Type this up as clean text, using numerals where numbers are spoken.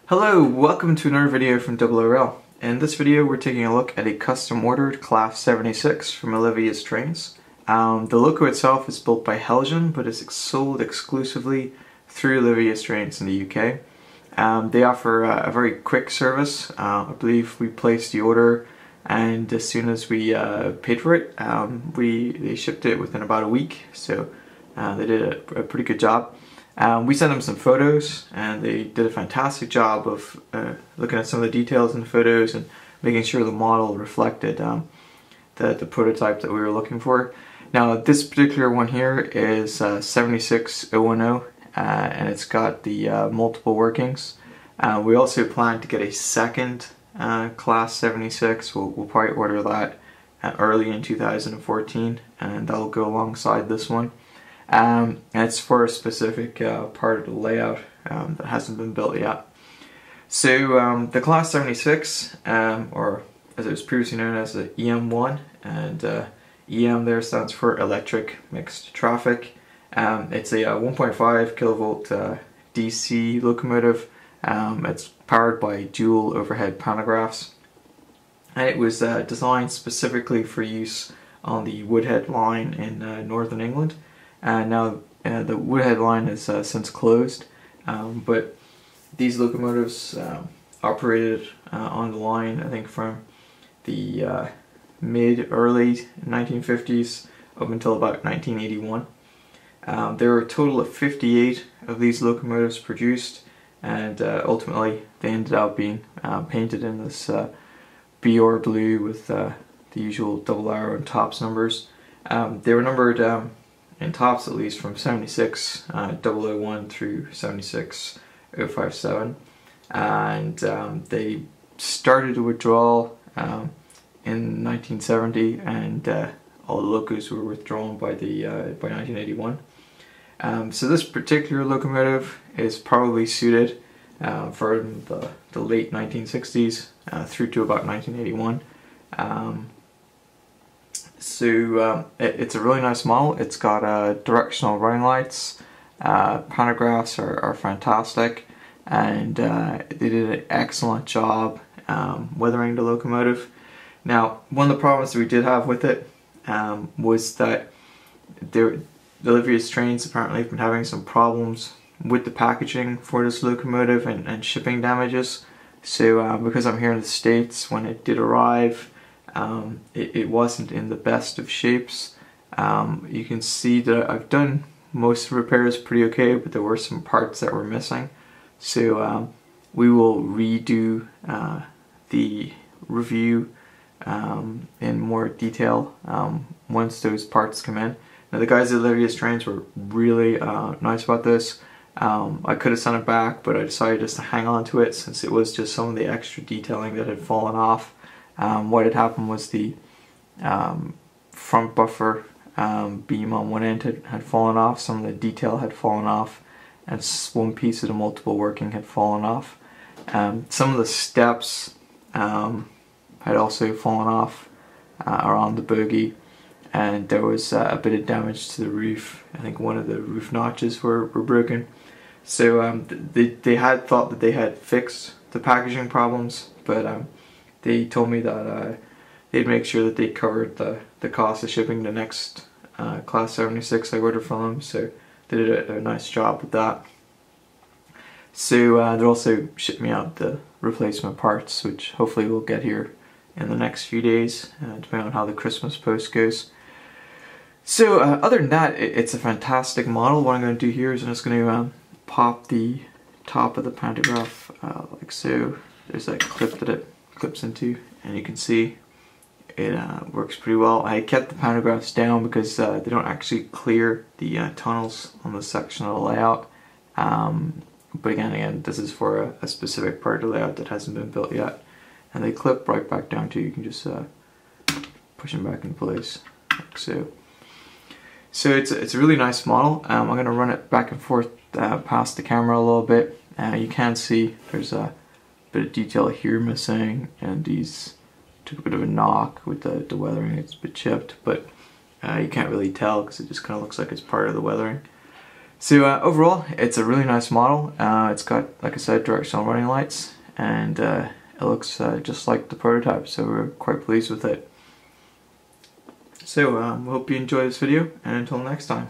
Hello, welcome to another video from oorail. In this video we're taking a look at a custom ordered Class 76 from Olivia's trains. The loco itself is built by Heljan but is sold exclusively through Olivia's trains in the UK. They offer a very quick service. I believe we placed the order and as soon as we paid for it, they shipped it within about a week, so they did a pretty good job. We sent them some photos and they did a fantastic job of looking at some of the details in the photos and making sure the model reflected the prototype that we were looking for. Now this particular one here is 76010 and it's got the multiple workings. We also plan to get a second Class 76. We'll probably order that early in 2014 and that'll go alongside this one. And it's for a specific part of the layout that hasn't been built yet. So the Class 76, or as it was previously known as the EM1, and EM there stands for Electric Mixed Traffic. It's a 1.5 kilovolt DC locomotive. It's powered by dual overhead pantographs. And it was designed specifically for use on the Woodhead line in northern England. Now the Woodhead line is since closed, but these locomotives operated on the line I think from the mid-early 1950s up until about 1981. There were a total of 58 of these locomotives produced, and ultimately they ended up being painted in this BR blue with the usual double arrow and tops numbers. They were numbered in tops at least from 76001 through 76057, and they started a withdrawal in 1970, and all the locos were withdrawn by 1981. So this particular locomotive is probably suited for the late 1960s through to about 1981. It's a really nice model. It's got directional running lights. Pantographs are fantastic, and they did an excellent job weathering the locomotive. Now, one of the problems we did have with it was that Olivia's trains apparently have been having some problems with the packaging for this locomotive and shipping damages. So because I'm here in the States, when it did arrive, it wasn't in the best of shapes. You can see that I've done most of the repairs pretty okay, but there were some parts that were missing. So we will redo the review in more detail once those parts come in. Now the guys at Olivia's trains were really nice about this. I could have sent it back, but I decided just to hang on to it since it was just some of the extra detailing that had fallen off. What had happened was the front buffer beam on one end had fallen off, some of the detail had fallen off, and one piece of the multiple working had fallen off. Some of the steps had also fallen off around the bogie, and there was a bit of damage to the roof. I think one of the roof notches were broken. So they had thought that they had fixed the packaging problems, but they told me that they'd make sure that they covered the cost of shipping the next Class 76 I ordered from them, so they did a nice job with that. So they also shipped me out the replacement parts, which hopefully we'll get here in the next few days, depending on how the Christmas post goes. So other than that, it's a fantastic model. What I'm going to do here is I'm just going to pop the top of the pantograph like so. There's a clip that it clips into, and you can see it works pretty well. I kept the pantographs down because they don't actually clear the tunnels on this section of the layout. But again, this is for a specific part of the layout that hasn't been built yet, and they clip right back down too. You can just push them back in place like so. So it's a really nice model. I'm going to run it back and forth past the camera a little bit. You can see there's a bit of detail here missing, and these took a bit of a knock with the weathering. It's a bit chipped, but you can't really tell because it just kind of looks like it's part of the weathering. So overall, it's a really nice model. It's got, like I said, directional running lights, and it looks just like the prototype, so we're quite pleased with it. So hope you enjoy this video, and until next time.